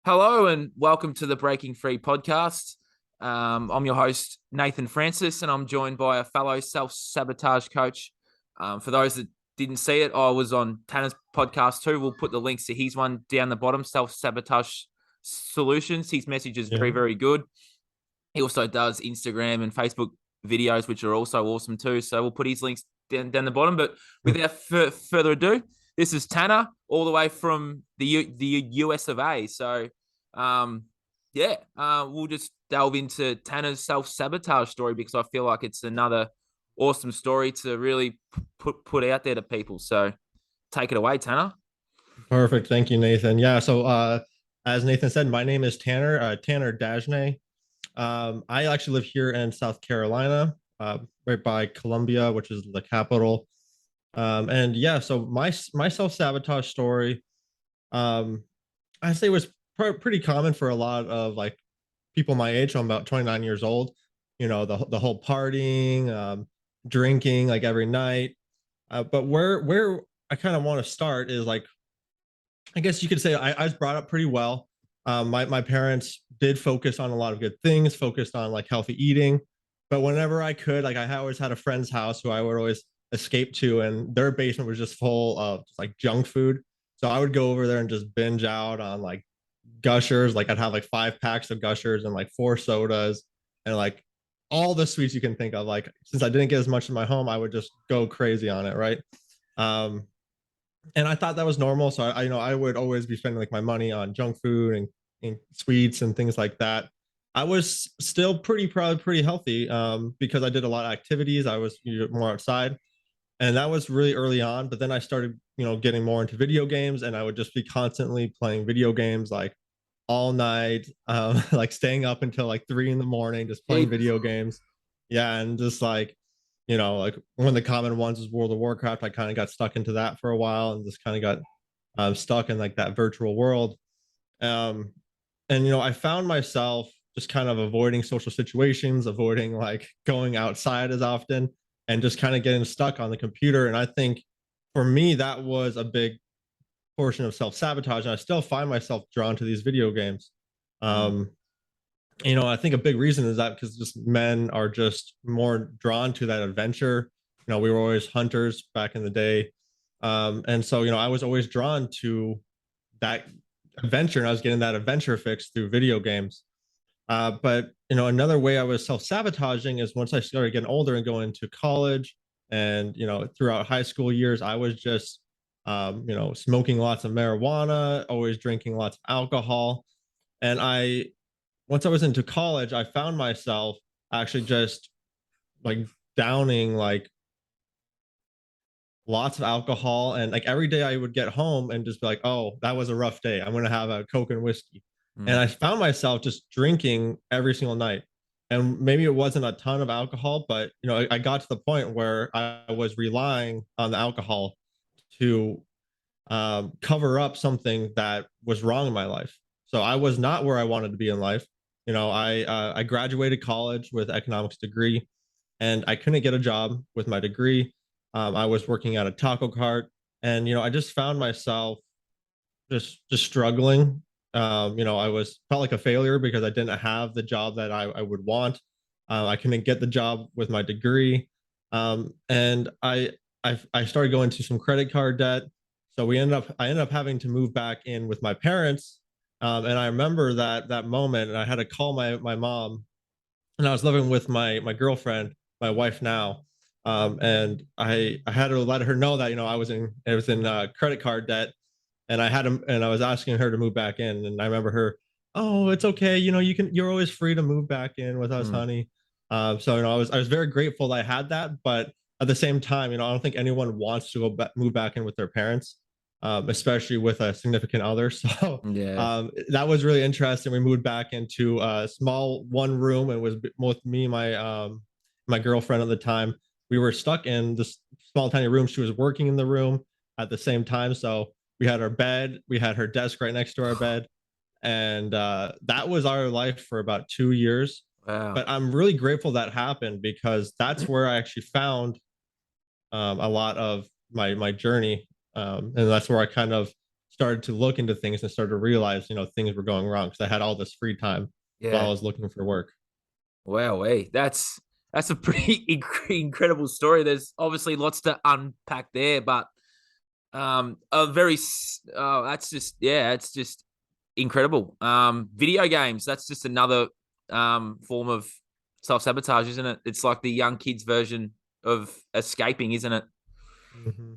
Hello and welcome to the Breaking Free podcast. I'm your host, Nathan Francis, and I'm joined by a fellow self-sabotage coach. For those that didn't see it, I was on Tanner's podcast too. We'll put the links to his one down the bottom, Self-Sabotage Solutions. His message is very, Yeah. very good. He also does Instagram and Facebook videos, which are also awesome too. So we'll put his links down the bottom. But without further ado, this is Tanner, all the way from the US of A. So, we'll just delve into Tanner's self-sabotage story because I feel like it's another awesome story to really put out there to people. So, take it away, Tanner. Perfect. Thank you, Nathan. Yeah. So, as Nathan said, my name is Tanner, Tanner Dagenais. I actually live here in South Carolina, right by Columbia, which is the capital. And yeah, so my self-sabotage story, um, I say was pretty common for a lot of like people my age. So I'm about 29 years old. You know, the whole partying, drinking like every night. But where I kind of want to start is like I guess you could say I was brought up pretty well. My parents did focus on a lot of good things, focused on like healthy eating. But whenever I could, like I always had a friend's house who I would always escape to, and their basement was just full of just, like junk food. So I would go over there and just binge out on like gushers. Like I'd have like 5 packs of gushers and like 4 sodas and like all the sweets you can think of. Like since I didn't get as much in my home, I would just go crazy on it, right? Um, and I thought that was normal. So I would always be spending like my money on junk food and sweets and things like that. I was still probably pretty healthy because I did a lot of activities. I was more outside, and that was really early on. But then I started, getting more into video games, and I would just be constantly playing video games like all night, like staying up until like 3 in the morning, just playing video games. Yeah, and just like one of the common ones is World of Warcraft. I kind of got stuck into that for a while and just kind of got stuck in like that virtual world. Um, and I found myself just kind of avoiding social situations, avoiding like going outside as often, and just kind of getting stuck on the computer. And I think for me, that was a big portion of self sabotage. And I still find myself drawn to these video games. Um, I think a big reason is that because just men are just more drawn to that adventure. We were always hunters back in the day. And so, I was always drawn to that adventure, and I was getting that adventure fix through video games. But another way I was self-sabotaging is once I started getting older and going to college, and throughout high school years, I was just smoking lots of marijuana, always drinking lots of alcohol. And I once I was into college, I found myself actually just like downing like lots of alcohol. And like every day I would get home and just be like, oh, that was a rough day. I'm going to have a Coke and whiskey. And I found myself just drinking every single night. And maybe it wasn't a ton of alcohol, but I got to the point where I was relying on the alcohol to cover up something that was wrong in my life. So I was not where I wanted to be in life. I graduated college with economics degree, and I couldn't get a job with my degree. I was working at a taco cart, and I just found myself just struggling. I was felt like a failure because I didn't have the job that I would want. I couldn't get the job with my degree, and I started going to some credit card debt. So I ended up having to move back in with my parents. And I remember that moment, and I had to call my mom, and I was living with my girlfriend, my wife now. And I had to let her know that I was in credit card debt, and I was asking her to move back in. And I remember her, oh, it's okay, you're always free to move back in with us, Mm. honey. So I was very grateful that I had that, but at the same time, I don't think anyone wants to move back in with their parents, especially with a significant other. So Yeah. that was really interesting. We moved back into a small one room, and it was with me and my girlfriend at the time. We were stuck in this small tiny room. She was working in the room at the same time, so we had our bed, we had her desk right next to our bed, and that was our life for about 2 years. Wow. But I'm really grateful that happened because that's where I actually found a lot of my journey, and that's where I kind of started to look into things and started to realize, things were going wrong because I had all this free time while I Yeah. was looking for work. Wow, hey, that's a pretty incredible story. There's obviously lots to unpack there, but a very that's just yeah, it's just incredible. Video games, that's just another form of self-sabotage, isn't it? It's like the young kids version of escaping, isn't it? Mm-hmm.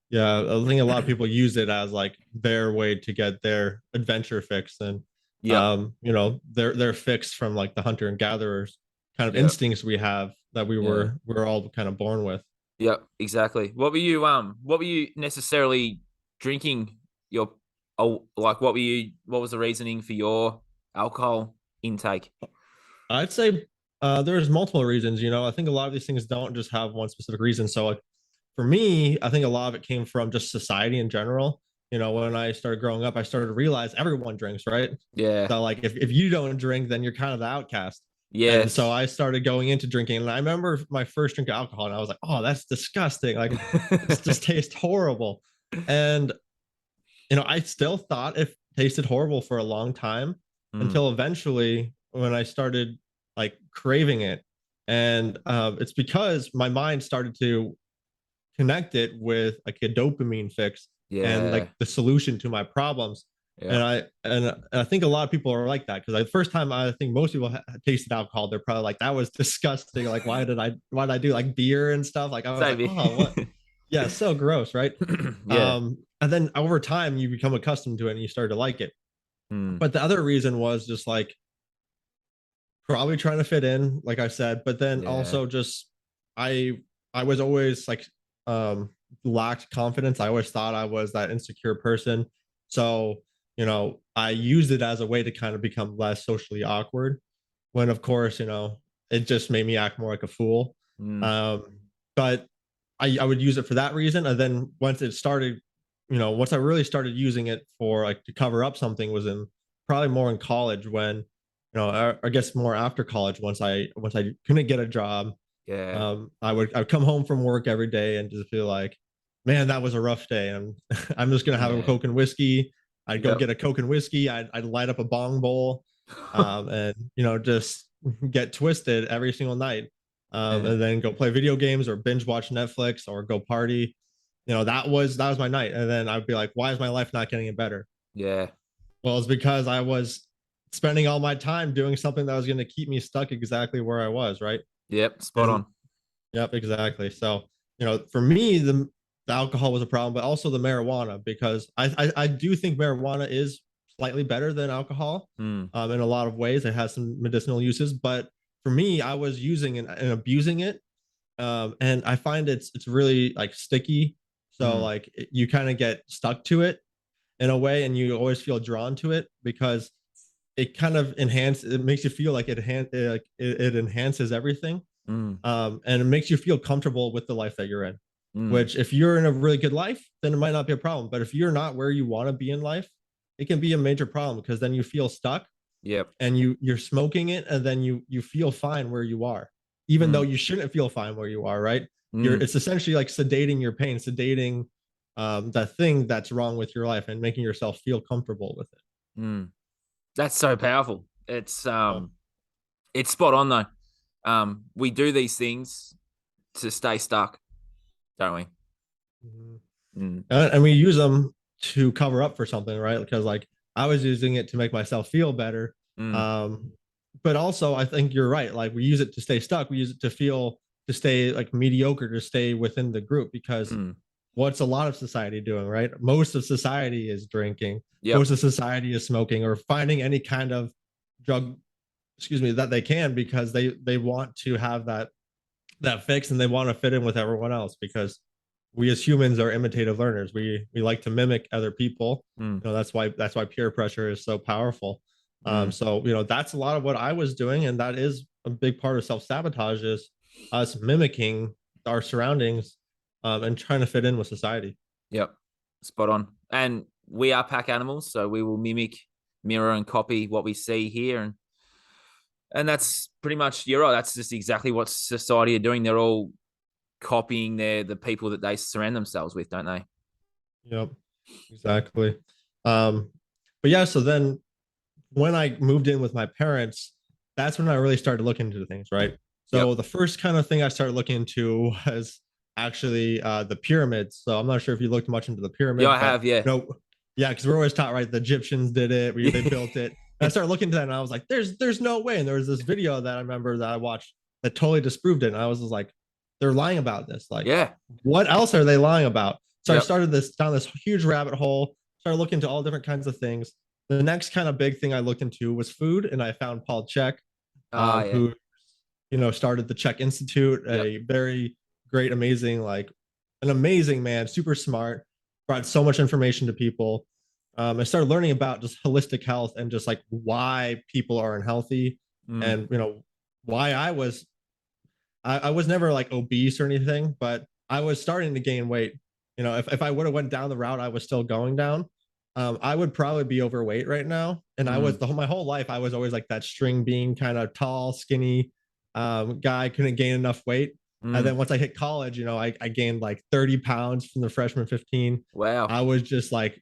Yeah, I think a lot of people use it as like their way to get their adventure fix, and Yep. their fix from like the hunter and gatherers kind of Yep. instincts we have that Yeah. we're all kind of born with. Yep, exactly. What were you necessarily drinking your like what was the reasoning for your alcohol intake? I'd say there's multiple reasons. I think a lot of these things don't just have one specific reason. So like for me, I think a lot of it came from just society in general. When I started growing up, I started to realize everyone drinks, right? Yeah. So like if you don't drink, then you're kind of the outcast. And so Yes. I started going into drinking. And I remember my first drink of alcohol, and I was like, oh, that's disgusting. Like it's just tastes horrible. And I still thought it tasted horrible for a long time Mm, until eventually when I started like craving it. And it's because my mind started to connect it with like a dopamine fix and yeah. like the solution to my problems. Yeah. And I think a lot of people are like that because the first time I think most people tasted alcohol, they're probably like, that was disgusting. Like, why did I do like beer and stuff? Like, I was like, Same oh, what? here. Yeah, so gross, right? Yeah. And then over time, you become accustomed to it and you start to like it. Mm, But the other reason was just like probably trying to fit in, like I said, but then yeah. also just I I was always like um lacked confidence. I always thought I was that insecure person. So, I used it as a way to kind of become less socially awkward when of course, it just made me act more like a fool. Mm, Um, but I would use it for that reason. And then once it started, once I really started using it for like to cover up something was in probably more in college when, I guess more after college, once I couldn't get a job, yeah. I'd come home from work every day and just feel like, man, that was a rough day. And I'm just gonna have a Yeah. Coke and whiskey. I'd go Yep. get a Coke and whiskey. I'd light up a bong bowl, and just get twisted every single night, Yeah. and then go play video games or binge watch Netflix or go party. That was my night, and then I'd be like, why is my life not getting better? Yeah. Well, it's because I was spending all my time doing something that was going to keep me stuck exactly where I was, right? Yep. Spot And on. yep, exactly. So, for me, the alcohol was a problem, but also the marijuana, because I do think marijuana is slightly better than alcohol Mm, in a lot of ways. It has some medicinal uses, but for me, I was using and abusing it. And I find it's really like sticky. So mm, like you kind of get stuck to it in a way, and you always feel drawn to it because it kind of it makes you feel like it enhances everything, mm, and it makes you feel comfortable with the life that you're in. mm. Which, if you're in a really good life, then it might not be a problem. But if you're not where you want to be in life, it can be a major problem because then you feel stuck Yep. and you're smoking it, and then you feel fine where you are, even though Mm, you shouldn't feel fine where you are, right? mm, It's essentially like sedating your pain, sedating that thing that's wrong with your life and making yourself feel comfortable with it. mm. That's so powerful. Yeah. It's spot on though. We do these things to stay stuck, don't we? Mhm. Mm, And we use them to cover up for something, right? Because like I was using it to make myself feel better. mm, Um, but also I think you're right. Like we use it to stay stuck. We use it to stay like mediocre, to stay within the group, because mm. what's a lot of society doing, right? Most of society is drinking. Yep. Most of society is smoking or finding any kind of drug, excuse me, that they can, because they want to have that fix, and they want to fit in with everyone else, because we as humans are imitative learners. We like to mimic other people. Mm, That's why peer pressure is so powerful. mm. So that's a lot of what I was doing, and that is a big part of self-sabotage, is us mimicking our surroundings, and trying to fit in with society. Yep. Spot on. And we are pack animals, so we will mimic, mirror, and copy what we see here. And that's pretty much, you're right. That's just exactly what society are doing. They're all copying the people that they surround themselves with, don't they? Yep. exactly. Um, but yeah, so then when I moved in with my parents, that's when I really started looking into things, right? Yep. So the first kind of thing I started looking into was actually the pyramids. So I'm not sure if you looked much into the Yeah, pyramids, I but have. Yeah. yeah, because we're always taught, right? The Egyptians did it, they Yeah. built it. And I started looking into that, and I was like, there's no way. And there was this video that I remember that I watched that totally disproved it, and I was just like, they're lying about this. Like, Yeah. what else are they lying about? So I Yep. started this down this huge rabbit hole, started looking into all different kinds of things. The next kind of big thing I looked into was food, and I found Paul Chek, Ah, yeah. who started the Czech Institute, Yep. a very great, amazing, like an amazing man, super smart, brought so much information to people. I started learning about just holistic health and just like why people are unhealthy, Mm. and why I was never like obese or anything, but I was starting to gain weight. If I would have went down the route I was still going down, I would probably be overweight right now. And I was Mm. my whole life, I was always like that string bean kind of tall, skinny guy, couldn't gain enough weight. And Mm. then once I hit college, I gained like 30 pounds from the freshman 15. Wow. I was just like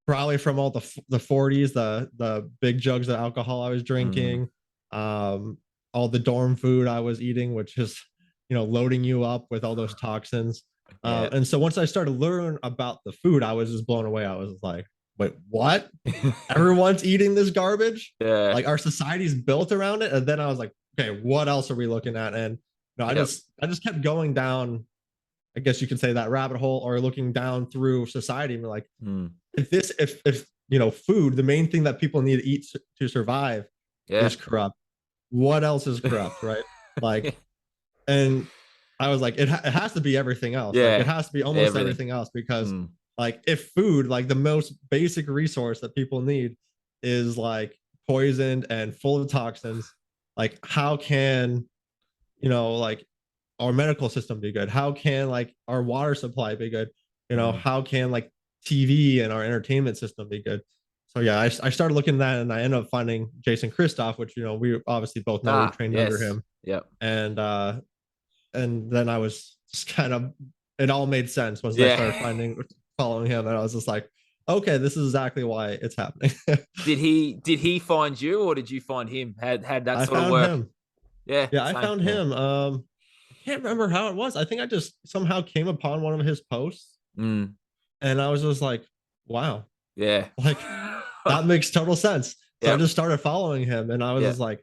probably from all the 40s, the big jugs of alcohol I was Mm. drinking, all the dorm food I was eating, which is loading you up with all those toxins. Yeah. And so once I started learning about the food, I was just blown away. I was like, wait, what? Everyone's eating this garbage? Yeah. Like our society's built around it. And then I was like, okay, what else are we looking at? And no, Yep. I just kept going down, I guess you could say, that rabbit hole, or looking down through society, and be like, Mm. if food, the main thing that people need to eat to survive, Yeah. is corrupt, what else is corrupt, right? Like, and I was like, it has to be everything else. Like, it Yeah. has to be almost Everything. everything else, because Mm. like, if food, like the most basic resource that people need, is like poisoned and full of toxins, like how can like our medical system be good? How can like our water supply be good? Mm. How can like TV and our entertainment system be good? So yeah, I started looking at that, and I ended up finding Jason Christoph, which we obviously both know, we Ah, trained under yes. him. Yep. And then I was just kind of, it all made sense once I started Yeah. following him, and I was just like, okay, this is exactly why it's happening. Did he find you, or did you find him? Had that I sort of found work? him. Yeah. Yeah, I Same. found Yeah. him. I can't remember how it was. I think I just somehow came upon one of his posts, Mm. and I was just like, wow, Yeah. like that makes total sense. So I Yep. just started following him, and I was Yeah. just like,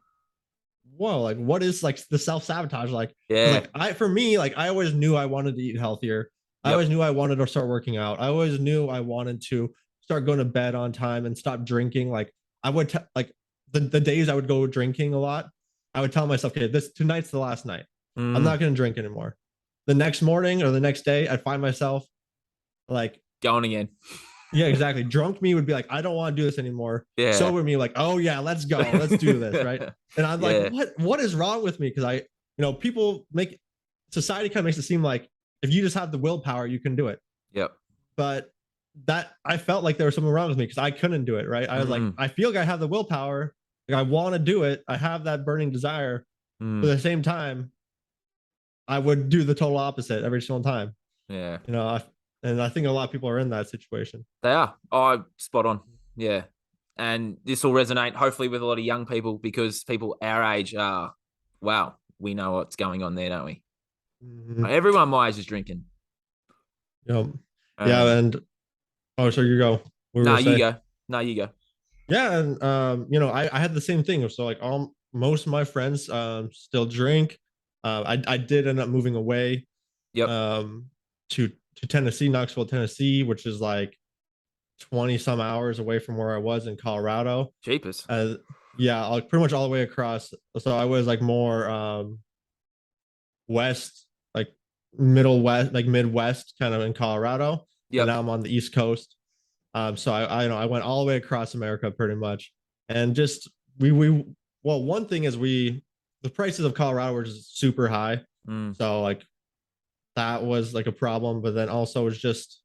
whoa, like what is like the self-sabotage like? Because Yeah. like for me, like I always knew I wanted to eat healthier. I Yep. always knew I wanted to start working out. I always knew I wanted to start going to bed on time and stop drinking. Like I would like the days I would go drinking a lot, I would tell myself, okay, this tonight's the last night. I'm Mm. not going to drink anymore. The next morning or the next day, I'd find myself like, Going again. yeah, exactly. Drunk me would be like, I don't want to do this anymore. Yeah. Sober me, like, oh yeah, let's go, let's do this, right? And I'm like, Yeah. what is wrong with me? Because people make society kind of makes it seem like if you just have the willpower, you can do it. Yep. But that I felt like there was something wrong with me because I couldn't do it, right? I was like, Mm. I feel like I have the willpower, like I want to do it, I have that burning desire, but Mm. at the same time, I would do the total opposite every single time. Yeah. You know, and I think a lot of people are in that situation. They are. Oh, spot on. Yeah. And this will resonate hopefully with a lot of young people, because people our age are, wow, we know what's going on there, don't we? Mm-hmm. Everyone my age is drinking. Yep. Yeah, And and oh, so you go. What were no, you gonna you say? go. No, you go. Yeah, and I had the same thing. So like all most of my friends still drink. I did end up moving away Yep. um to Tennessee, Knoxville, Tennessee, which is like 20 some hours away from where I was in Colorado. Cheapest. Uh yeah, pretty much all the way across. So I was like more west, like middle west, like Midwest, kind of in Colorado, and Yep. now I'm on the East Coast. So I went all the way across America pretty much, and just we well, one thing is the prices of Colorado were just super high, Mm. so like that was like a problem. But then also it's just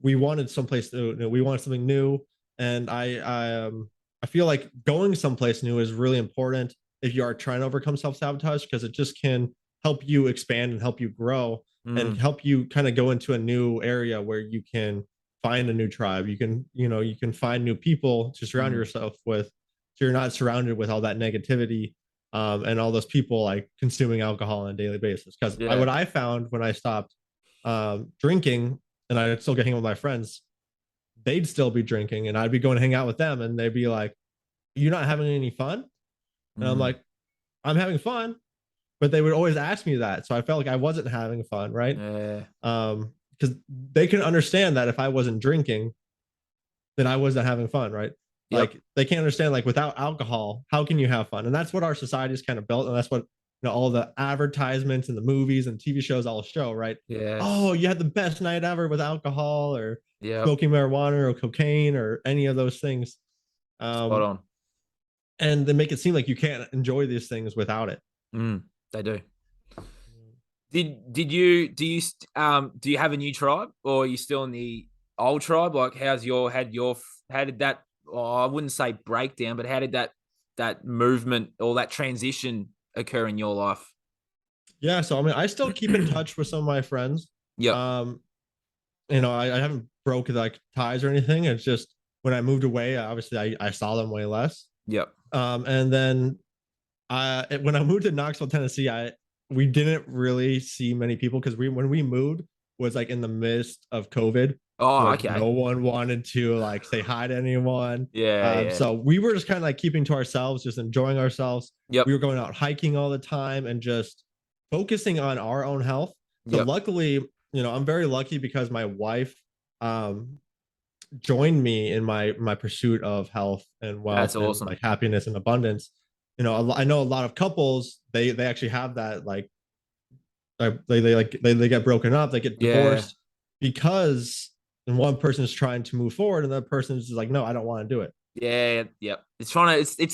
we wanted someplace new, we wanted something new, and I feel like going someplace new is really important if you are trying to overcome self sabotage, because it just can help you expand and help you grow and Mm. help you kind of go into a new area where you can find a new tribe. You can find new people to surround Mm. yourself with, so you're not surrounded with all that negativity, and all those people like consuming alcohol on a daily basis. Because Yeah. what I found when I stopped drinking and I'd still get hanging with my friends, they'd still be drinking and I'd be going to hang out with them and they'd be like, "You're not having any fun?" And I'm Mm. like, "I'm having fun." But they would always ask me that. So I felt like I wasn't having fun, right? Yeah. Because they can understand that if I wasn't drinking, then I wasn't having fun, right? Yep. Like they can't understand, like, without alcohol, how can you have fun? And that's what our society is kind of built, and that's what all the advertisements and the movies and TV shows all show, right? Oh, Yes. you had the best night ever with alcohol or Yep. smoking marijuana or cocaine or any of those things. Spot Um, on. and they make it seem like you can't enjoy these things without it. Mm. They do. Do you have a new tribe, or are you still in the old tribe? Like, how did that? Oh, I wouldn't say breakdown, but how did that movement or that transition occur in your life? Yeah, so I mean, I still keep in touch with some of my friends. Yep. Um, I haven't broken like ties or anything. It's just when I moved away, obviously I saw them way less. Yep. And then when I moved to Knoxville, Tennessee, I we didn't really see many people because when we moved was like in the midst of COVID. So Oh, like okay. no one wanted to like say hi to anyone. Yeah. Yeah. So we were just kind of like keeping to ourselves, just enjoying ourselves. We Yep. were going out hiking all the time and just focusing on our own health. So Yep. luckily, I'm very lucky because my wife um, joined me in my pursuit of health and That's wealth and awesome. like happiness and abundance. I know a lot of couples, they actually have that, like they get broken up, they get Yeah. divorced because one person is trying to move forward and the other person is just like, no, I don't want to do it. Yeah. Yep. It's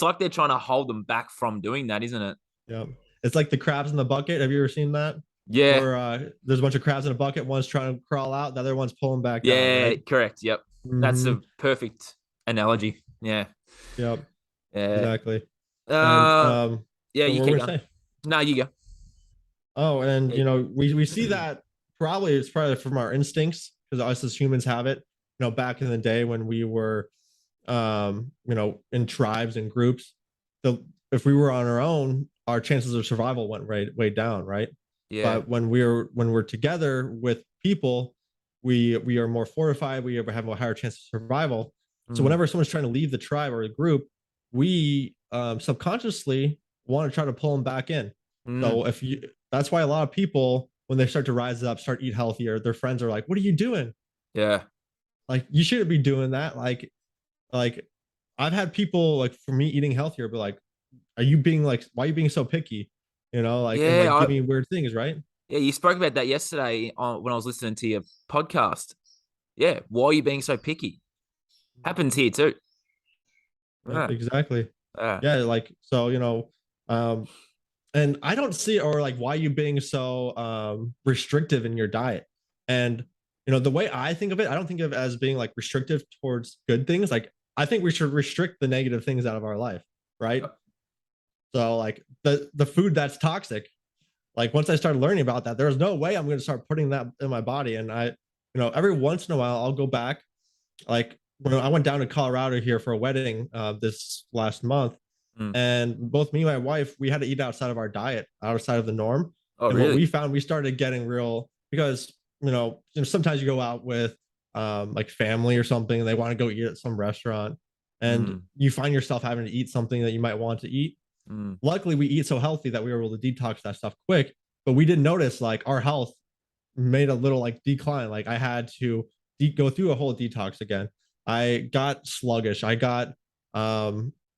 like they're trying to hold them back from doing that, isn't it? Yeah, it's like the crabs in the bucket. Have you ever seen that? Yeah. Where there's a bunch of crabs in a bucket, one's trying to crawl out, the other one's pulling back down, Yeah. right? Correct. Yep. That's Mm-hmm. a perfect analogy. Yeah. Yep, Yeah. exactly. And Uh. Yeah. what You were we keep gonna going. say? No, you go. Oh, and Yeah. we see that probably it's probably from our instincts because us as humans have it. Back in the day when we were, in tribes and groups, the if we were on our own, our chances of survival went way down, right? Yeah. But when we're together with people, we are more fortified. We have a higher chance of survival. So Mm. whenever someone's trying to leave the tribe or the group, we subconsciously want to try to pull them back in. Mm. So if you that's why a lot of people, when they start to rise up, start to eat healthier, their friends are like, "What are you doing? Yeah. Like, you shouldn't be doing that." Like I've had people like, for me eating healthier, but like, are you being like, why are you being so picky? Like, and Yeah. like give me weird things, right? Yeah. You spoke about that yesterday when I was listening to your podcast. Yeah. Why are you being so picky? Happens here too. Yep, Yeah. exactly. Yeah. Yeah, like so, um, and I don't see, or like, why are you being so restrictive in your diet? And the way I think of it, I don't think of it as being like restrictive towards good things. Like, I think we should restrict the negative things out of our life, right? So like the food that's toxic, like once I started learning about that, there's no way I'm going to start putting that in my body. And every once in a while I'll go back. Like when I went down to Colorado here for a wedding this last month, Mm. and both me and my wife, we had to eat outside of our diet, outside of the norm. Oh, And what really? we found, we started getting real, because sometimes you go out with like family or something and they want to go eat at some restaurant, and Mm. you find yourself having to eat something that you might want to eat. Mm. Luckily we eat so healthy that we were able to detox that stuff quick, but we didn't notice like our health made a little like decline. Like I had to go through a whole detox again. I got sluggish. I got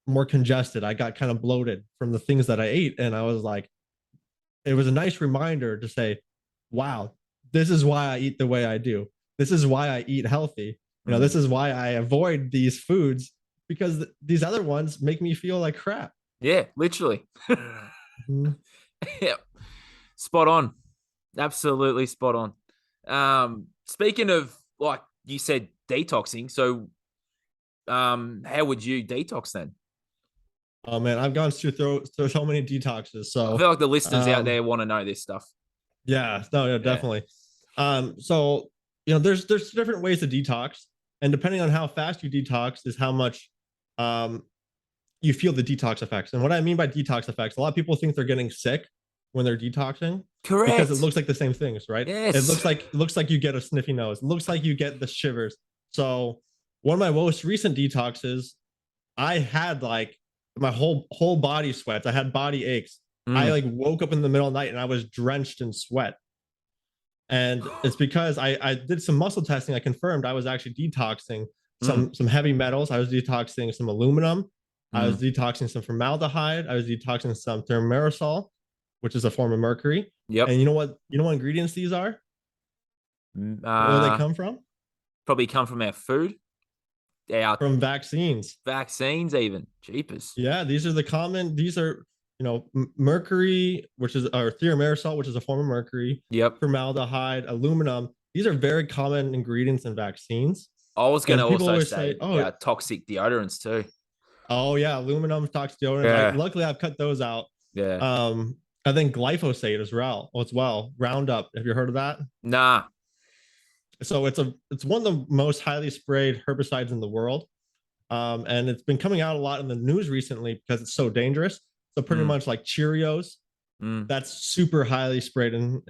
more congested. I got kind of bloated from the things that I ate. And I was like, it was a nice reminder to say, wow, this is why I eat the way I do. This is why I eat healthy. This Mm. is why I avoid these foods, because these other ones make me feel like crap. Yeah, literally. Mhm. Yeah. Spot on. Absolutely spot on. Speaking of, like you said, detoxing. So, how would you detox then? Oh man, I've gone through so many detoxes. I So feel like the listeners out um, there want to know this stuff. yeah, no, yeah, Yeah. definitely. So there's different ways to detox, and depending on how fast you detox is how much um, you feel the detox effects. And what I mean by detox effects, a lot of people think they're getting sick when they're detoxing because it Correct. looks like the same things, right? It Yes. looks like you get a sniffy nose. It looks like you get the shivers. So one of my most recent detoxes, I had like my whole body sweats. I had body aches. I Mm. like woke up in the middle of the night and I was drenched in sweat. And it's because I did some muscle testing. I confirmed I was actually detoxing Mm. some heavy metals. I was detoxing some aluminum. I was Mm. detoxing some formaldehyde. I was detoxing some thimerosal, which is a form of mercury. Yep. And you know what ingredients these are? Mm, Where they come from? probably come from our food, our From vaccines. vaccines, even. Jeepers. Yeah, these are the common. These are mercury, which is or thimerosal, which is a form of mercury. Yep. Formaldehyde, aluminum. These are very common ingredients in vaccines. I was going to And people also always say, say "Oh, toxic deodorants too. oh yeah, aluminum toxic deodorants." Yeah. Luckily I've cut those out. Yeah. I think glyphosate as well. Roundup. Have you heard of that? Nah. So it's one of the most highly sprayed herbicides in the world. And it's been coming out a lot in the news recently because it's so dangerous. So pretty Mm. much like Cheerios, Mm. that's super highly sprayed in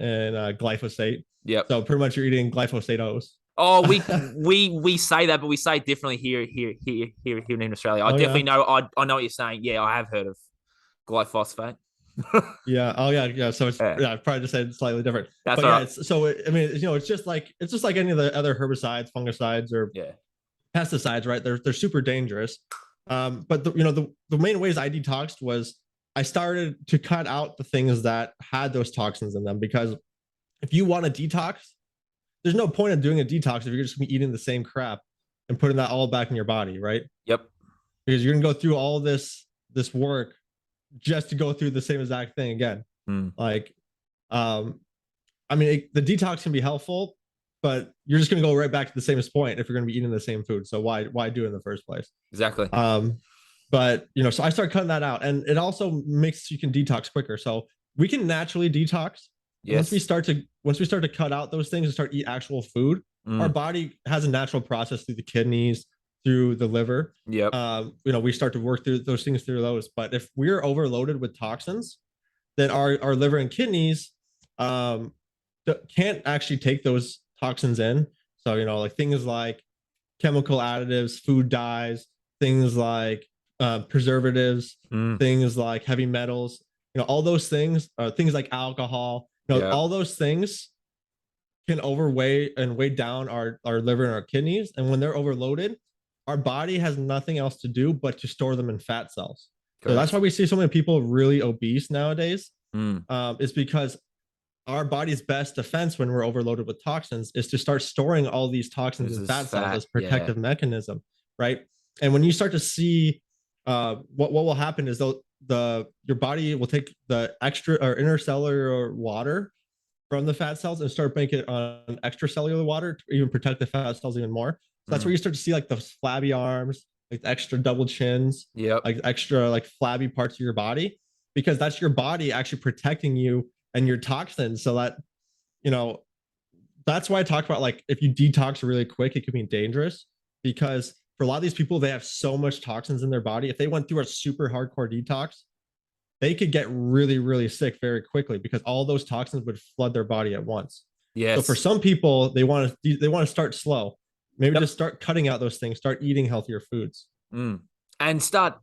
glyphosate. Yep. So pretty much you're eating glyphosatos. Oh, we say that, but we say it differently here in Australia. I Oh definitely yeah, know. I know what you're saying. Yeah, I have heard of glyphosate. yeah, oh yeah, yeah. So it's Yeah, yeah, probably just said slightly different, that's but all yeah, right. it's so I mean, it's just like any of the other herbicides, fungicides, or Yeah. pesticides, right? They're super dangerous. But the main ways I detoxed was I started to cut out the things that had those toxins in them because if you want to detox, there's no point of doing a detox if you're just eating the same crap and putting that all back in your body, right? Yep. Because you're gonna go through all this work just to go through the same exact thing again. Mm. Like, um, I mean, the detox can be helpful, but you're just going to go right back to the same point if you're going to be eating the same food. So why do it in the first place? Exactly. But so I started cutting that out, and it also makes you can detox quicker. So we can naturally detox. And Yes. once we start to cut out those things and start to eat actual food, our Mm. body has a natural process through the kidneys, through the liver. Yep. We start to work through those things through those. But if we're overloaded with toxins, then our liver and kidneys um, can't actually take those toxins in. So, like things like chemical additives, food dyes, things like preservatives, Mm. things like heavy metals, all those things, things like alcohol, Yep. all those things can overweigh and weigh down our liver and our kidneys. And when they're overloaded, our body has nothing else to do but to store them in fat cells. So that's Correct. why we see so many people really obese nowadays. Mm. Is because our body's best defense when we're overloaded with toxins is to start storing all these toxins This in is fat cells fat. as Yeah. protective mechanism, right? And when you start to see what will happen is your body will take the extra or intercellular water from the fat cells and start making it on extracellular water to even protect the fat cells even more. So that's where Mm. you start to see like those flabby arms, like the extra double chins, Yep. like extra like flabby parts of your body, because that's your body actually protecting you and your toxins. So that, you know, that's why I talk about like if you detox really quick, it can be dangerous because for a lot of these people, they have so much toxins in their body. If they went through a super hardcore detox, they could get really, really sick very quickly because all those toxins would flood their body at once. So for Yes. some people, they want to start slow. Maybe Yep. just start cutting out those things, start eating healthier foods. Mm. And start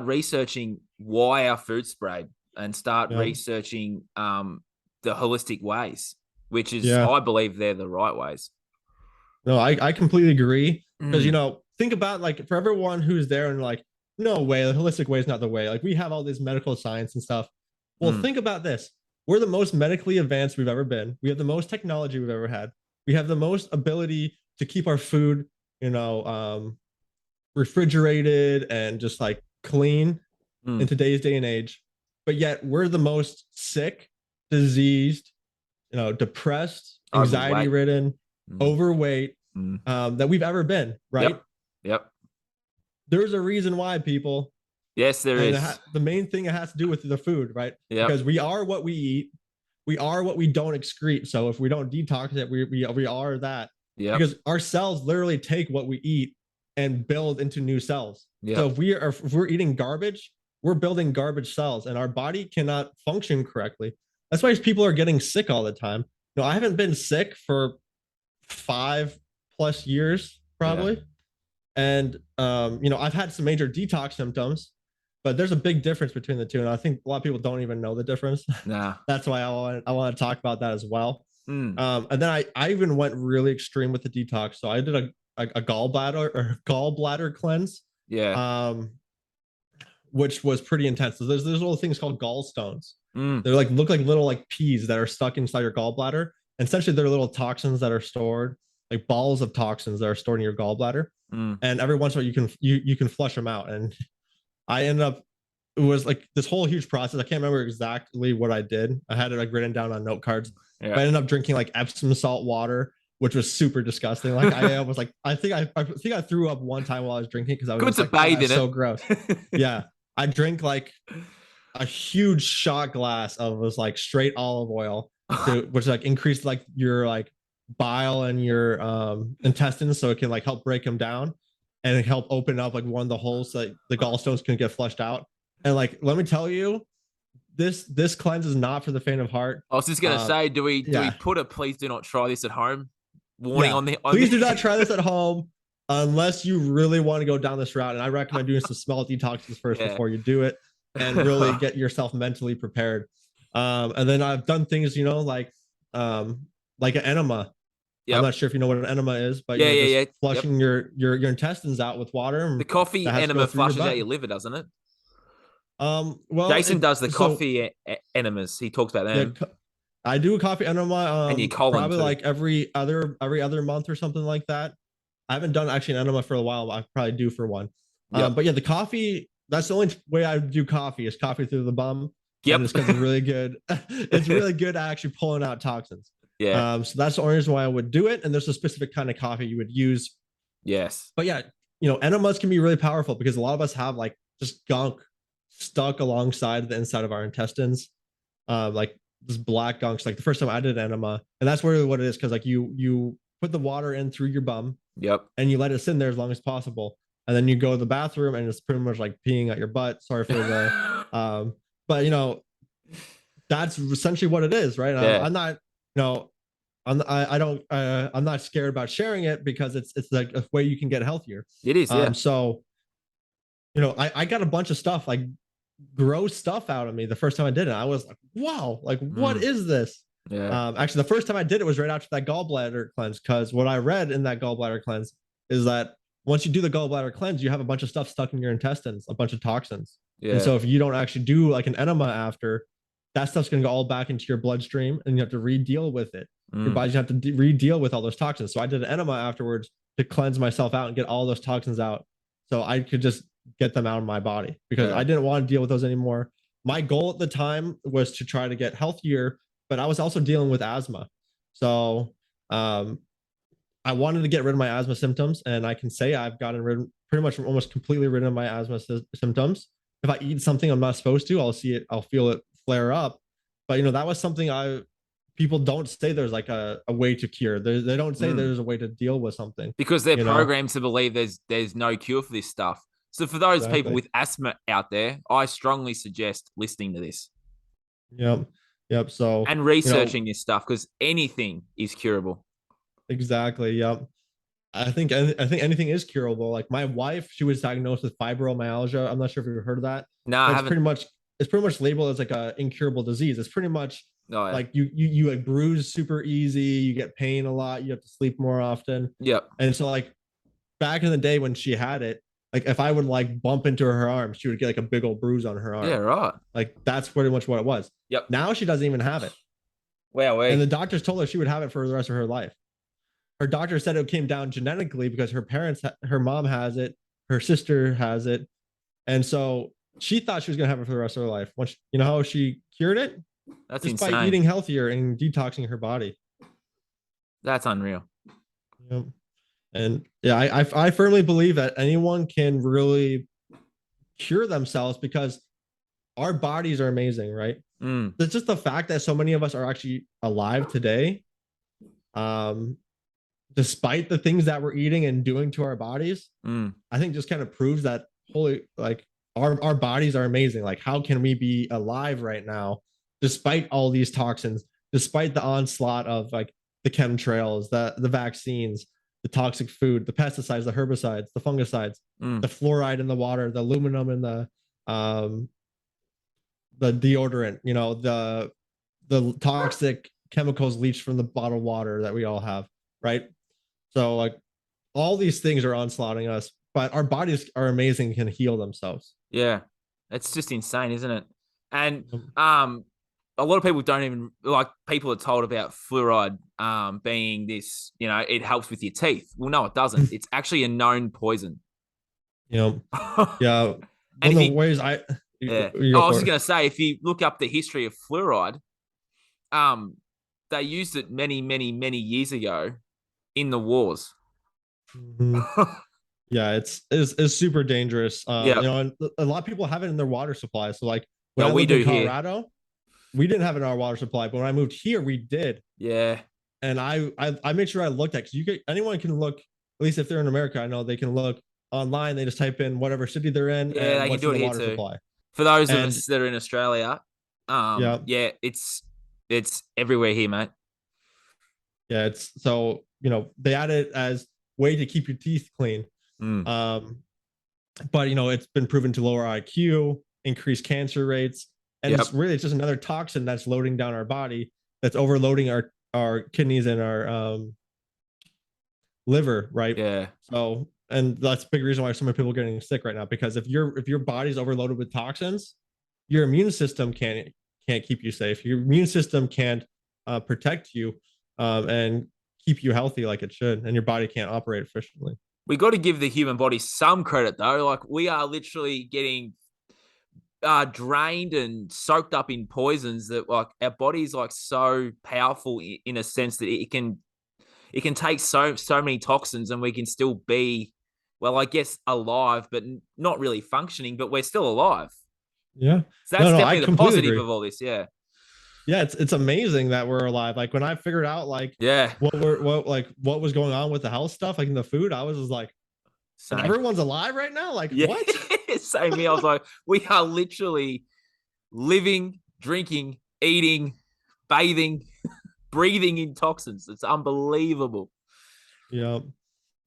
researching why our food's sprayed, and start Yeah. researching the holistic ways, which is, Yeah. I believe, they're the right ways. No, I completely agree. Because, Mm. think about like for everyone who's there and like, no way, the holistic way is not the way. Like we have all this medical science and stuff. Well, Mm. think about this. We're the most medically advanced we've ever been. We have the most technology we've ever had. We have the most ability to keep our food, refrigerated and just like clean in Mm. today's day and age. But yet we're the most sick, diseased, depressed, anxiety Overweight. ridden, Mm. overweight Mm. that we've ever been, right? Yep. Yep. There's a reason why, people. Yes, there And is. the main thing it has to do with the food, right? Yep. Because we are what we eat. We are what we don't excrete. So if we don't detox it, we are that. Yeah. because our cells literally take what we eat and build into new cells. Yeah. So if we're eating garbage, we're building garbage cells, and our body cannot function correctly. That's why people are getting sick all the time. I haven't been sick for 5+ years Yeah. probably, and I've had some major detox symptoms, but there's a big difference between the two, and I think a lot of people don't even know the difference. Nah. That's why I want to talk about that as well. Mm. And then I even went really extreme with the detox. So I did a gallbladder cleanse, Yeah. um, which was pretty intense. So there's little things called gallstones. Mm. They're like look like little like peas that are stuck inside your gallbladder. And essentially, they're little toxins that are stored, like balls of toxins that are stored in your gallbladder. Mm. And every once in a while, you can flush them out. And I ended up, it was like this whole huge process. I can't remember exactly what I did. I had it like written down on note cards. Yeah. But I ended up drinking like Epsom salt water, which was super disgusting. Like I was like, I think I threw up one time while I was drinking because I was Good to like, bathe in so it. gross. Yeah, I drink like a huge shot glass of was like straight olive oil, which like increased like your like bile and your intestines, so it can like help break them down and help open up like one of the holes so that the gallstones can get flushed out. And like, let me tell you, this cleanse is not for the faint of heart. I was just gonna say, do we yeah. put a please do not try this at home warning on the? Please do not try this at home unless you really want to go down this route. And I recommend doing some small detoxes first before you do it, and really get yourself mentally prepared. And then I've done things, like an enema. Yep. I'm not sure if you know what an enema is, but flushing your intestines out with water. The coffee enema flushes out your liver, doesn't it? Well, Jason does the coffee enemas. He talks about them. Yeah, I do a coffee enema. And your colon probably too. like every other month or something like that. I haven't done actually an enema for a while. But I probably do for one. But yeah, the coffee. That's the only way I do coffee is coffee through the bum. Yep, it's because it's really good. It's really good at actually pulling out toxins. Yeah. So that's the only reason why I would do it. And there's a specific kind of coffee you would use. Yes. But yeah, enemas can be really powerful because a lot of us have like just gunk stuck alongside the inside of our intestines, like this black gunks. Like the first time I did enema, and that's really what it is, because like you put the water in through your bum, and you let it sit in there as long as possible, and then you go to the bathroom, and it's pretty much like peeing at your butt. Sorry for the, but that's essentially what it is, right? I'm not, I'm not scared about sharing it because it's like a way you can get healthier. It is, yeah. So, I got a bunch of stuff like gross stuff out of me the first time I did it. I was like, wow, like what is this? Yeah. Actually, the first time I did it was right after that gallbladder cleanse, because what I read in that gallbladder cleanse is that once you do the gallbladder cleanse, you have a bunch of stuff stuck in your intestines, a bunch of toxins. Yeah. And so if you don't actually do like an enema after, that stuff's going to go all back into your bloodstream, and you have to re-deal with it. Your body's going to have to re-deal with all those toxins. So I did an enema afterwards to cleanse myself out and get all those toxins out, so I could just get them out of my body, because I didn't want to deal with those anymore. My goal at the time was to try to get healthier, but I was also dealing with asthma. So I wanted to get rid of my asthma symptoms, and I can say I've gotten pretty much almost completely rid of my asthma symptoms. If I eat something I'm not supposed to, I'll feel it flare up. But that was something people don't say there's like a way to cure. They don't say there's a way to deal with something, because they're programmed to believe there's no cure for this stuff. So for those people with asthma out there, I strongly suggest listening to this. Yep. So and researching this stuff, because anything is curable. Exactly. Yep. I think anything is curable. Like my wife, she was diagnosed with fibromyalgia. I'm not sure if you've heard of that. No, I haven't. It's pretty much labeled as like a incurable disease. It's pretty much like you like bruise super easy, you get pain a lot, you have to sleep more often. Yep. And so like back in the day when she had it, like if I would like bump into her arm, she would get like a big old bruise on her arm. Yeah, right. Like that's pretty much what it was. Yep. Now she doesn't even have it. Wow. And the doctors told her she would have it for the rest of her life. Her doctor said it came down genetically because her mom has it, her sister has it, and so she thought she was gonna have it for the rest of her life. Once how she cured it? That's just insane. By eating healthier and detoxing her body. That's unreal. Yep. And yeah, I firmly believe that anyone can really cure themselves, because our bodies are amazing, right? It's just the fact that so many of us are actually alive today. despite the things that we're eating and doing to our bodies, I think just kind of proves that holy, like our bodies are amazing. Like, how can we be alive right now despite all these toxins, despite the onslaught of like the chemtrails, the vaccines, the toxic food, the pesticides, the herbicides, the fungicides, the fluoride in the water, the aluminum in the deodorant, you know, the toxic chemicals leached from the bottled water that we all have, right? So like all these things are onslaughting us, but our bodies are amazing, can heal themselves. Yeah. It's just insane, isn't it? And Um, a lot of people don't even like people are told about fluoride being this, you know, it helps with your teeth. Well, no, it doesn't. It's actually a known poison. you know, And yeah. One if of the you, ways yeah, you go I was for just it. gonna say, if you look up the history of fluoride, um, they used it many, many, many years ago in the wars. Mhm. Yeah, it's super dangerous. Yeah, You know, and a lot of people have it in their water supply. So like when yeah, I we lived in do here. Colorado, we didn't have it in our water supply, but when I moved here, we did. Yeah, And I made sure I looked at, because you get anyone can look, at least if they're in America, I know they can look online. They just type in whatever city they're in yeah, and they can what's do in it the here water too. supply. For those of And us that are in Australia, yeah, yeah, it's everywhere here, mate. yeah, it's so, you know, they add it as way to keep your teeth clean. Mm. Um, but you know, it's been proven to lower IQ, increase cancer rates, and Yep. just really it's just another toxin that's loading down our body, that's overloading our kidneys and our liver, right? Yeah. So, and that's a big reason why so many people are getting sick right now, because if your body's overloaded with toxins, your immune system can't keep you safe. Your immune system can't protect you and keep you healthy like it should, and your body can't operate efficiently. We got to give the human body some credit though. Like we are literally getting drained and soaked up in poisons that like our body's like so powerful in a sense that it can take so many toxins and we can still be, well, I guess alive, but not really functioning, but we're still alive. Yeah. So No, that's no, I definitely the completely positive agree. of all this. Yeah. Yeah, it's amazing that we're alive. Like when I figured out like Yeah. what was going on with the health stuff, like in the food, I was just like, and Same. everyone's alive right now? Like Yeah. what? Same here. I was like, we are literally living, drinking, eating, bathing, breathing in toxins. It's unbelievable. Yeah.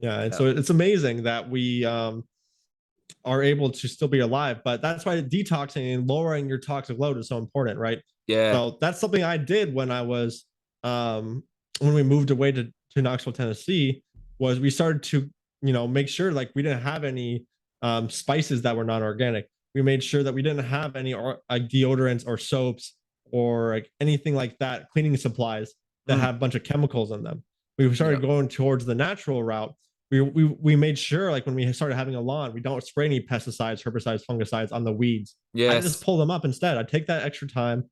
Yeah. And Yeah. so it's amazing that we are able to still be alive. But that's why detoxing and lowering your toxic load is so important, right? Yeah. So that's something I did when I was when we moved away to Knoxville, Tennessee, was we started to, you know, make sure like we didn't have any spices that were not organic. We made sure that we didn't have any like deodorants or soaps or like anything like that, cleaning supplies that Mm. have a bunch of chemicals in them. We Yeah. started going towards the natural route. We made sure like when we started having a lawn, we don't spray any pesticides, herbicides, fungicides on the weeds. I just Yes. pull them up instead. I take that extra time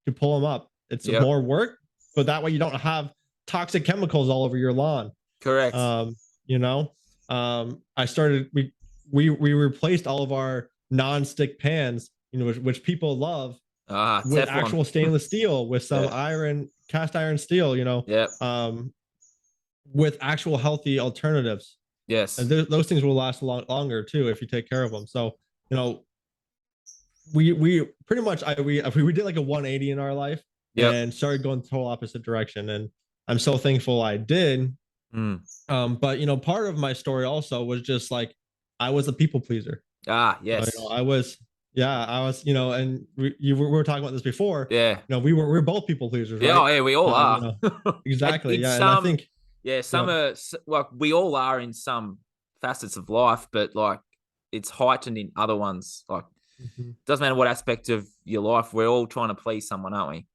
to pull them up. It's Yep. more work, but that way you don't have toxic chemicals all over your lawn. Correct. Um, you know, I started we replaced all of our non-stick pans, you know, which people love, with Teflon. actual stainless steel, with some Yeah. iron, cast iron steel, you know, Yep. with actual healthy alternatives. And Yes. those things will last a lot longer too if you take care of them. So, you know, we pretty much we did like a 180 in our life Yep. and started going the total opposite direction. And I'm so thankful I did. Mm. But you know, part of my story also was just like I was a people pleaser. You know, Yes. I was, yeah, I was, you know, and we were talking about this before. Yeah. You know, we are both people pleasers, Yeah. Oh, right? yeah, we all You are. know, And exactly, in yeah. And I some, think, yeah, you some know, are like we all are in some facets of life, but like it's heightened in other ones. Like mhm. doesn't matter what aspect of your life, we're all trying to please someone, aren't we?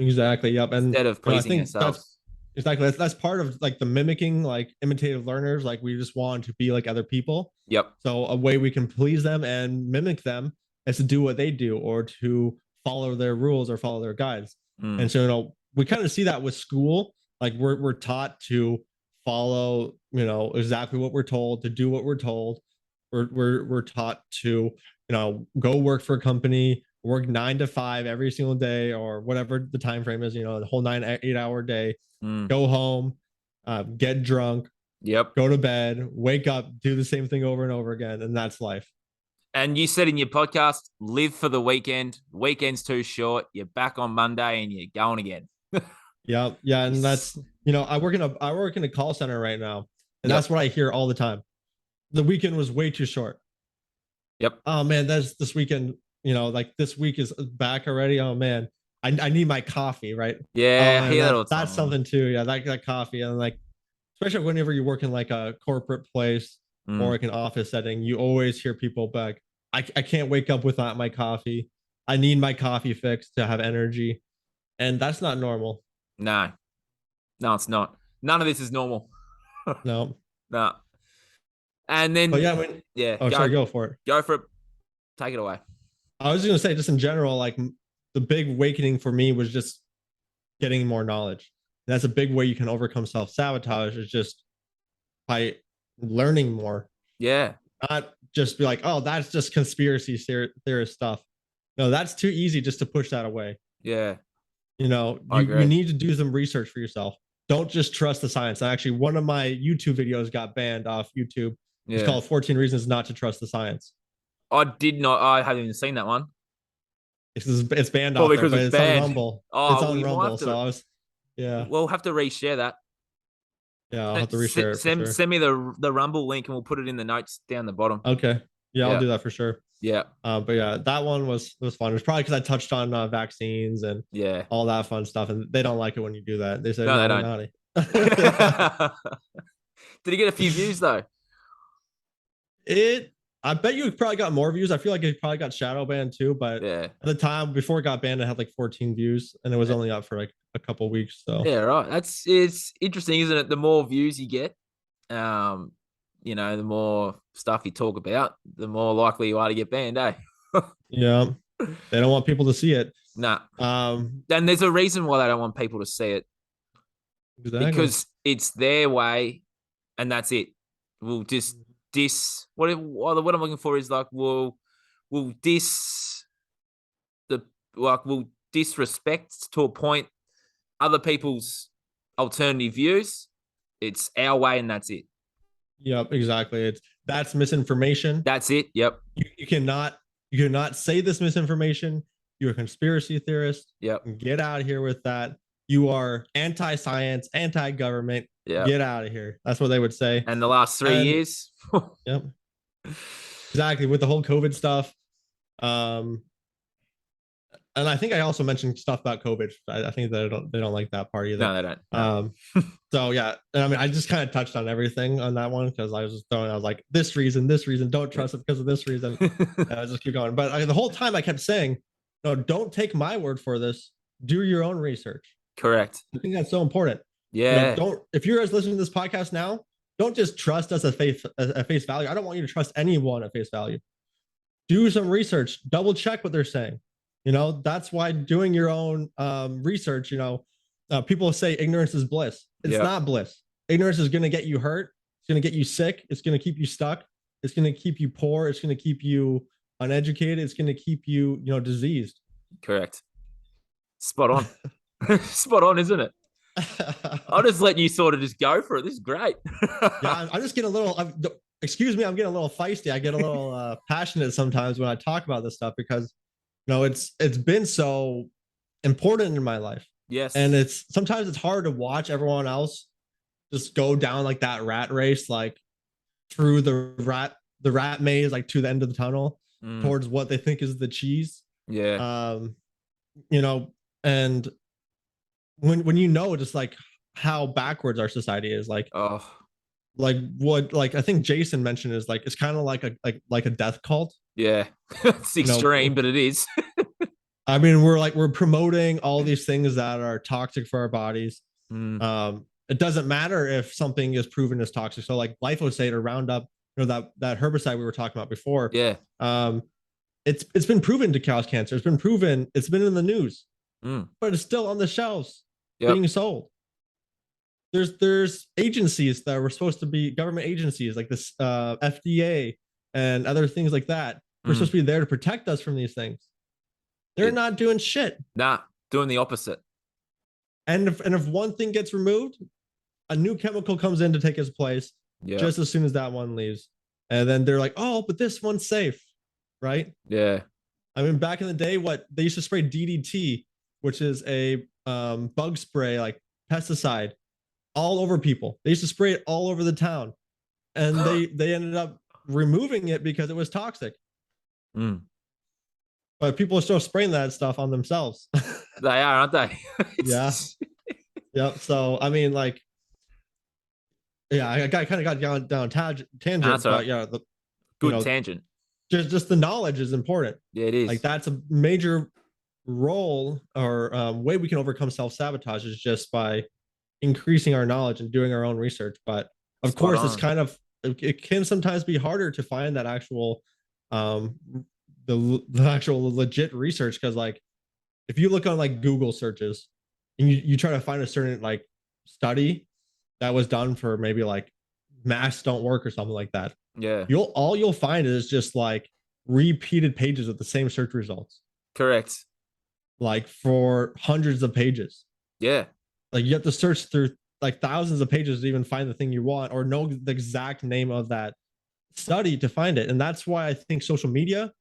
Exactly. Yep. And Instead of you know, I pleasing think that's ourselves. exactly that's part of like the mimicking, like imitative learners. Like we just want to be like other people. Yep. So a way we can please them and mimic them is to do what they do or to follow their rules or follow their guides. Mm. And so, you know, we kind of see that with school. Like we're taught to follow, you know, exactly what we're told, to do what we're told. We're taught to, you know, go work for a company, work 9 to 5 every single day or whatever the time frame is, you know, the whole 8 hour day, Mm. go home, get drunk, Yep. go to bed, wake up, do the same thing over and over again, and that's life. And you said in your podcast, live for the weekend. Weekend's too short. You're back on Monday and you're going again. Yeah, yeah, and that's I work in a call center right now, and Yep. that's what I hear all the time. The weekend was way too short. Yep. Oh man, that's this weekend. Like this week is back already. Oh man, I need my coffee, right? Oh Yeah, I man, hear that all the that's time. something too. Yeah, that coffee and like especially whenever you work in like a corporate place or Mm. like an office setting, you always hear people back. I can't wake up without my coffee. I need my coffee fix to have energy, and that's not normal. No, no, it's not. None of this is normal. No, No. And but then, yeah, I mean, yeah, oh sorry, go for it. go for it. Take it away. I was just gonna say, just in general, like the big awakening for me was just getting more knowledge. And that's a big way you can overcome self sabotage is just by learning more, Yeah, not just be like, oh, that's just conspiracy theorist stuff. No, that's too easy just to push that away. yeah, I You agree. need to do some research for yourself. Don't just trust the science. Actually, one of my YouTube videos got banned off YouTube. It's Yeah, called 14 Reasons Not to Trust the Science. I did not. I haven't even seen that one. It's banned off Probably there, because but it's it's on banned. Rumble. It's Oh, on we might Rumble. have So to. I was, yeah, We'll have to reshare that. yeah, I'll have to reshare it for Send sure. send me the Rumble link and we'll put it in the notes down the bottom. Okay. Yeah, I'll Yeah, do that for sure. yeah, But yeah, that one was fun. It's probably because I touched on vaccines and yeah. all that fun stuff, and they don't like it when you do that. They say No, they naughty, don't. naughty. Did he get a few views though? it. I bet you probably got more views. I feel like it probably got shadow banned too. But Yeah, at the time before it got banned, it had like 14 views, and it was only up for like a couple weeks. So yeah, right. It's interesting, isn't it? The more views you get, um, the more stuff you talk about, the more likely you are to get banned, eh? yeah, they don't want people to see it. Nah. Um, And there's a reason why they don't want people to see it exactly. because it's their way, and that's it. We'll just what I'm looking for is like we'll dis the we'll disrespect to a point other people's alternative views. It's our way, and that's it. Yep, exactly. That's misinformation. That's it. Yep. You cannot say this misinformation. You're a conspiracy theorist. Yep. Get out of here with that. You are anti-science, anti-government. Yep. Get out of here. That's what they would say. And the last 3 And years, yep, exactly with the whole COVID stuff. Um, and I think I also mentioned stuff about COVID. I think they don't like that part either. no, they don't. No. So yeah, and I mean, I just kind of touched on everything on that one because I was just throwing. I was like, this reason, don't trust it because of this reason. And I just keep going. But the whole time I kept saying, no, don't take my word for this. Do your own research. Correct. I think that's so important. Yeah. Don't if you're listening to this podcast now, don't just trust us at face value. I don't want you to trust anyone at face value. Do some research, double check what they're saying. That's why doing your own research. People say ignorance is bliss. It's Yep. not bliss. Ignorance is going to get you hurt. It's going to get you sick. It's going to keep you stuck. It's going to keep you poor. It's going to keep you uneducated. It's going to keep you, diseased. Correct. Spot on. Spot on, isn't it? I'll just let you sort of just go for it. This is great. Yeah, I'm just getting a little. Excuse me, I'm getting a little feisty. I get a little passionate sometimes when I talk about this stuff because, it's been so important in my life. Yes. And sometimes it's hard to watch everyone else just go down like that rat race, like through the rat maze, like to the end of the tunnel towards what they think is the cheese. Yeah. And when just like how backwards our society is, like Oh. what like I think Jason mentioned is like it's kind of like a death cult. Yeah. It's extreme, but it is. I mean, we're promoting all these things that are toxic for our bodies. It doesn't matter if something is proven as toxic. So like glyphosate or Roundup, that herbicide we were talking about before. Yeah. It's been proven to cause cancer. It's been proven. It's been in the news, but it's still on the shelves being sold. There's agencies that were supposed to be government agencies like this FDA and other things like that. We're supposed to be there to protect us from these things. They're not doing shit. Nah, doing the opposite. And if one thing gets removed, a new chemical comes in to take its place Yeah. just as soon as that one leaves. And then they're like, oh, but this one's safe, right? Yeah. I mean, back in the day, what they used to spray DDT, which is a bug spray, like pesticide, all over people. They used to spray it all over the town, and they ended up removing it because it was toxic. Mm. But people are still spraying that stuff on themselves. They are, aren't they? Yeah. Yep. So I mean, like, yeah, I kind of got down tangent, That's all right. but yeah, you Good know, tangent. just the knowledge is important. Yeah, it Like is. that's a major role or way we can overcome self-sabotage is just by increasing our knowledge and doing our own research. But of Spot course, it's on. kind of it can sometimes be harder to find that actual um the actual legit research, because like if you look on like Google searches and you try to find a certain like study that was done for maybe like masks don't work or something like that, Yeah. you'll find is just like repeated pages of the same search results, Correct. like for hundreds of pages. Yeah. Like you have to search through like thousands of pages to even find the thing you want or know the exact name of that study to find it. And that's why I think social media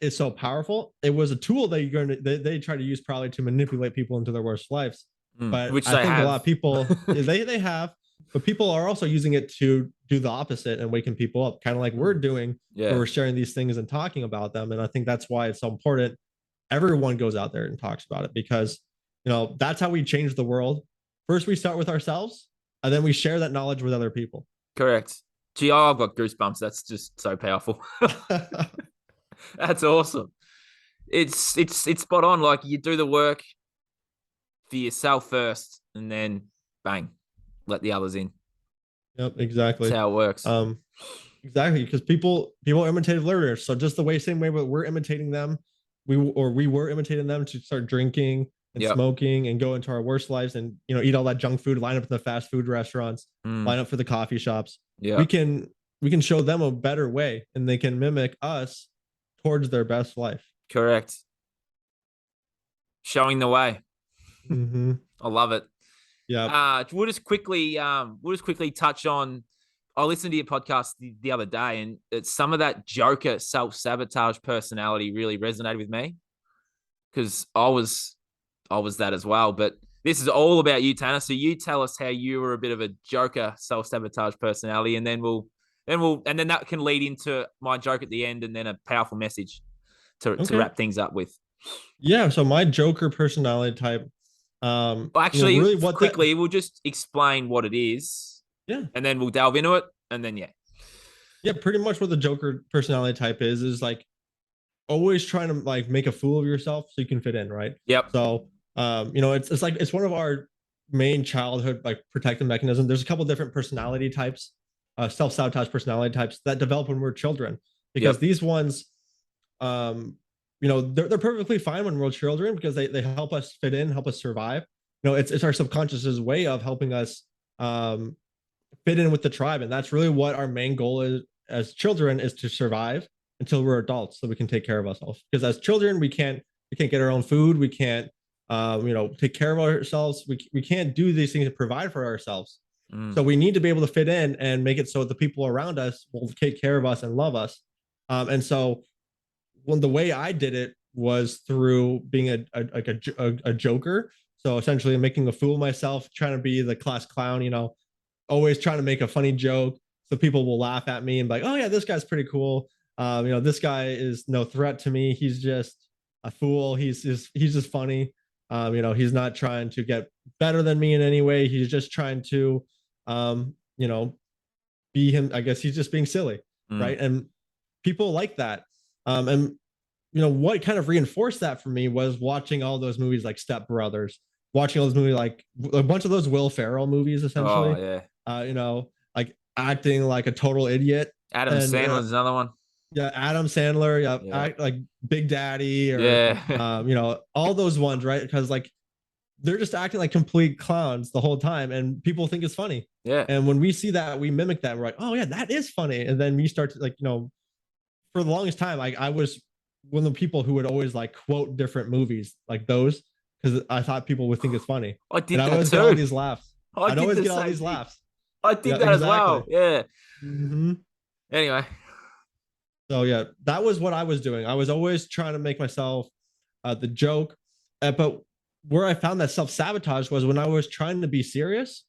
is so powerful. It was a tool that they try to use probably to manipulate people into their worst lives. But Which I they think a lot have. of people they have, but people are also using it to do the opposite and waking people up, kind of like we're doing, where Yeah. we're sharing these things and talking about them. And I think that's why it's so important. Everyone goes out there and talks about it, because that's how we change the world. First, we start with ourselves, and then we share that knowledge with other people. Correct. Gee, I've got goosebumps. That's just so powerful. That's awesome. It's spot on. Like you do the work for yourself first, and then bang, let the others in. Yep, That's exactly. how it works. Um, exactly, because people are imitative learners. So just the same way we're imitating them, we were imitating them to start drinking and Yep. smoking and go into our worst lives and eat all that junk food, line up in the fast food restaurants, line up for the coffee shops. Yeah. We can show them a better way, and they can mimic us towards their best life. Correct. Showing the way. Mm-hmm. I love it. Yeah. We'll just quickly touch on. I listened to your podcast the other day, and it's some of that Joker self-sabotage personality really resonated with me, because I was that as well. But this is all about you, Tanner. So you tell us how you were a bit of a Joker self-sabotage personality, and then that can lead into my joke at the end, and then a powerful message to Okay. wrap things up with. Yeah. So my Joker personality type, Well, actually, really what that, quickly, we'll just explain what it is, yeah, and then we'll delve into it, and then yeah. yeah, pretty much what the Joker personality type is like always trying to like make a fool of yourself so you can fit in, right? Yep. So, it's like it's one of our main childhood like protective mechanism. There's a couple different personality types, self-sabotage personality types that develop when we're children, because Yep. these ones, they're perfectly fine when we're children because they help us fit in, help us survive. It's our subconscious's way of helping us um, fit in with the tribe, and that's really what our main goal is as children, is to survive until we're adults so we can take care of ourselves, because as children we can't get our own food, we can't take care of ourselves, we can't do these things to provide for ourselves. So we need to be able to fit in and make it so the people around us will take care of us and love us. And so when the way I did it was through being a joker. So essentially making a fool of myself, trying to be the class clown, always trying to make a funny joke so people will laugh at me and be like, oh yeah, this guy's pretty cool. This guy is no threat to me. He's just a fool. He's just funny. He's not trying to get better than me in any way. He's just trying to, be him. I guess he's just being silly, right? And people like that. And what kind of reinforced that for me was watching all those movies like Step Brothers, watching all those movies, like a bunch of those Will Ferrell movies, Oh essentially. yeah. Like acting like a total idiot. Adam And Sandler's another one. yeah, Adam Sandler, yeah, Yeah. act like Big Daddy, or Yeah. all those ones, right? Because like they're just acting like complete clowns the whole time, and people think it's funny. Yeah. And when we see that, we mimic that. We're like, oh yeah, that is funny. And then we start to like, for the longest time, I was one of the people who would always like quote different movies like those, because I thought people would think it's funny, I and did I that always get all too. these laughs. I I'd did always the get all same these thing. laughs. I Yeah, did that as exactly. well. Yeah. Hmm. Anyway. So yeah, that was what I was doing. I was always trying to make myself the joke. But where I found that self sabotage was when I was trying to be serious,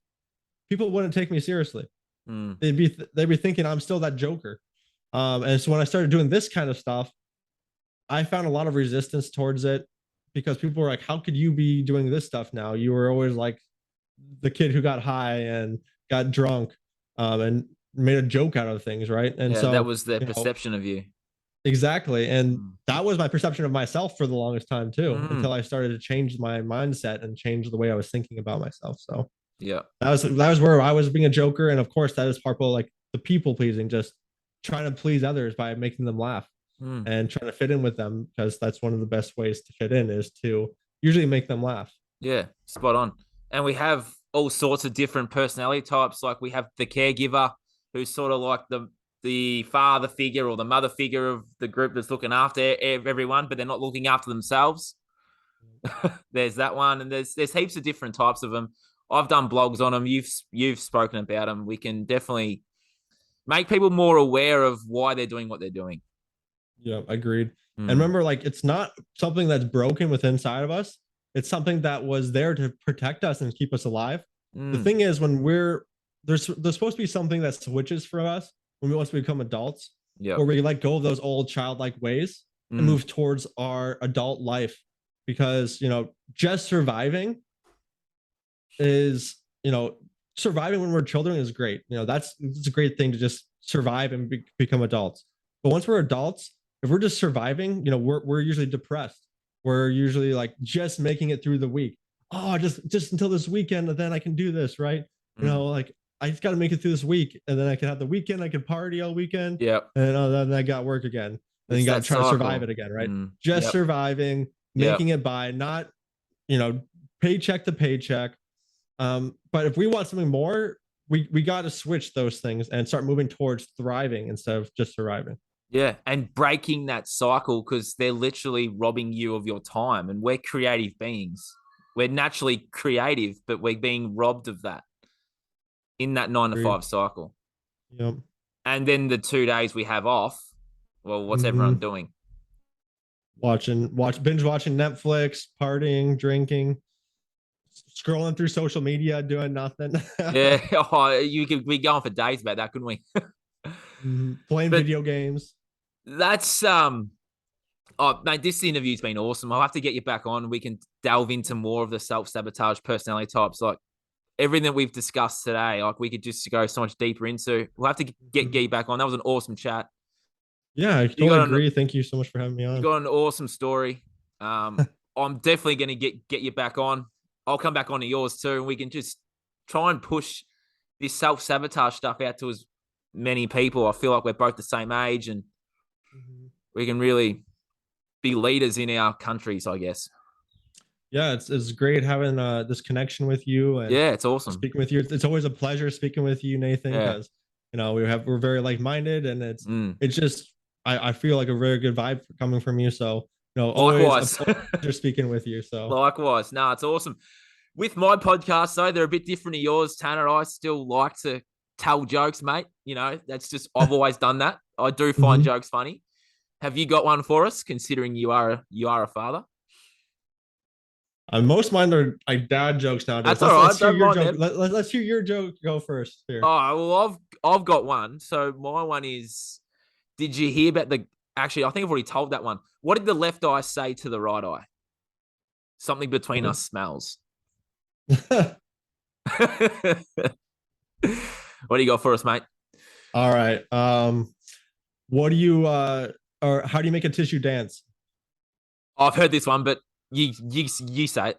people wouldn't take me seriously. Mm. They'd be thinking I'm still that joker. And so when I started doing this kind of stuff, I found a lot of resistance towards it because people were like, "How could you be doing this stuff now? You were always like the kid who got high and got drunk, and made a joke out of things, right?" And Yeah, that so, was their perception of you. exactly. And Mm. that was my perception of myself for the longest time too, Mm. until I started to change my mindset and change the way I was thinking about myself. So Yeah. that was where I was being a joker, and of course that is part of like the people pleasing, just trying to please others by making them laugh Mm. and trying to fit in with them, because that's one of the best ways to fit in, is to usually make them laugh. Yeah, spot on. And we have all sorts of different personality types. Like we have the caregiver, who's sort of like the father figure or the mother figure of the group that's looking after everyone, but they're not looking after themselves. There's that one, and there's heaps of different types of them. I've done blogs on them. You've spoken about them. We can definitely make people more aware of why they're doing what they're doing. Yeah, agreed. And Mm. remember, like, it's not something that's broken within inside of us. It's something that was there to protect us and keep us alive. The Mm. thing is, when there's supposed to be something that switches for us when we once we become adults, Yep. where we let go of those old childlike ways and Mm. move towards our adult life. Because just surviving is surviving when we're children is great. It's a great thing to just survive and become adults. But once we're adults, if we're just surviving, we're usually depressed. We're usually like just making it through the week. Oh, just until this weekend, and then I can do this, right? Mm. Like, I just got to make it through this week, and then I can have the weekend. I can party all weekend, Yep. and then I got work again, and then It's you got that to try to survive cycle. it again, right? Mm. Just Yep. surviving, Yep. making it by, not you know paycheck to paycheck. But if we want something more, we got to switch those things and start moving towards thriving instead of just surviving. Yeah, and breaking that cycle, because they're literally robbing you of your time. And we're creative beings. We're naturally creative, but we're being robbed of that in that 9 to 5 cycle. Yep. And then the 2 days we have off, well, what's everyone Mm-hmm. doing? Binge watching Netflix, partying, drinking, scrolling through social media, doing nothing. Yeah, oh, you could be going for days about that, couldn't we? Playing But video games. that's oh mate, this interview's been awesome. I'll have to get you back on. We can delve into more of the self-sabotage personality types. Like everything that we've discussed today, like we could just go so much deeper into. We'll have to get you back on. That was an awesome chat. Yeah, I You totally got an agree. Thank you so much for having me you on. got an awesome story. I'm definitely going to get you back on. I'll come back on to yours too, and we can just try and push this self sabotage stuff out to as many people. I feel like we're both the same age, and we can really be leaders in our countries, I guess. Yeah, it's great having this connection with you and Yeah, it's awesome. speaking with you. It's always a pleasure speaking with you, Nathan, Yeah. because we're very like minded, and it's Mm. it's just I feel like a very good vibe coming from you. So always a Likewise. pleasure speaking with you. So Likewise. No, it's awesome. With my podcast, though, they're a bit different to yours, Tanner. I still like to tell jokes, mate. That's just, I've always done that. I do find mhm. jokes funny. Have you got one for us, considering you are a father? Most of mine are like dad jokes nowadays. That's Let's all right. let's hear Don't your mind joke. them. Let's hear your joke go first here. Oh, well, I've got one. So my one is, did you hear about the, actually, I think I've already told that one. What did the left eye say to the right eye? Something between What? us smells. What do you got for us, mate? All right. What do you or how do you make a tissue dance? I've heard this one, but you say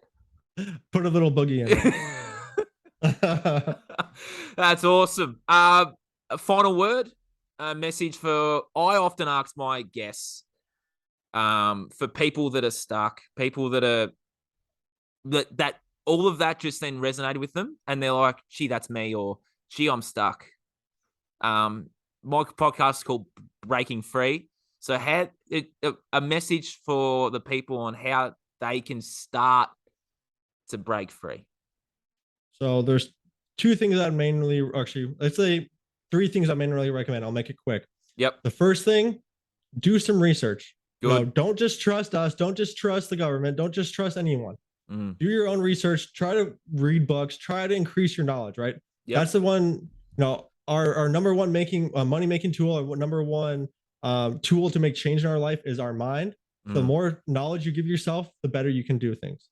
Put a little boogie in it. it. That's awesome. A final word, a message for, I often ask my guests, for people that are stuck, people that are that all of that just then resonated with them, and they're like, "Gee, that's me," or "Gee, I'm stuck." My podcast is called Breaking Free. So, a message for the people on how they can start to break free. So there's two things that I mainly, actually, let's say three things I mainly recommend. I'll make it quick. Yep. The first thing, do some research. Good. Don't just trust us. Don't just trust the government. Don't just trust anyone. Mm. Do your own research. Try to read books. Try to increase your knowledge. Right. Yep. That's the one. Our number one making money making tool, or number one tool to make change in our life is our mind. The Mm. more knowledge you give yourself, the better you can do things.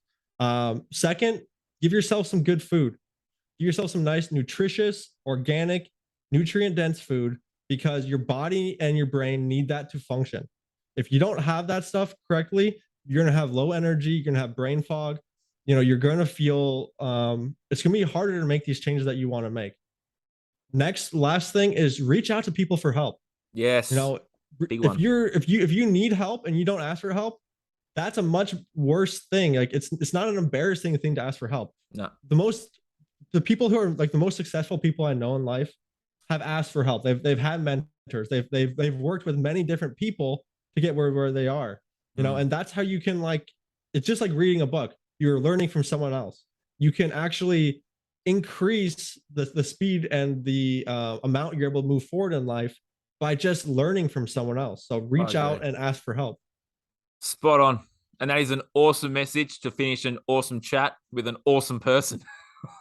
Second, give yourself some good food. Give yourself some nice, nutritious, organic, nutrient dense food, because your body and your brain need that to function. If you don't have that stuff correctly, you're going to have low energy, you're going to have brain fog. You're going to feel it's going to be harder to make these changes that you want to make. Last thing is reach out to people for help. You Yes. know, Big if one. you need help and you don't ask for help, that's a much worse thing. Like it's not an embarrassing thing to ask for help. No. The people who are like the most successful people I know in life have asked for help. They've had mentors. They've worked with many different people to get where they are. And that's how you can, like, it's just like reading a book. You're learning from someone else. You can actually increase the speed and the amount you're able to move forward in life by just learning from someone else. So reach out and ask for help. Spot on. And that is an awesome message to finish an awesome chat with an awesome person.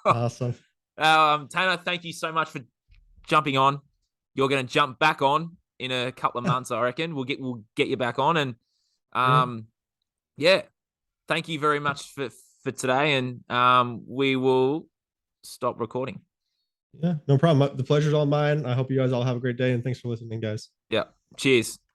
Awesome. Tanner, thank you so much for jumping on. You're going to jump back on in a couple of months, I reckon. We'll get you back on, and yeah, thank you very much for today, and we will stop recording. Yeah, no problem. The pleasure's all mine. I hope you guys all have a great day, and thanks for listening, guys. Yeah, cheers.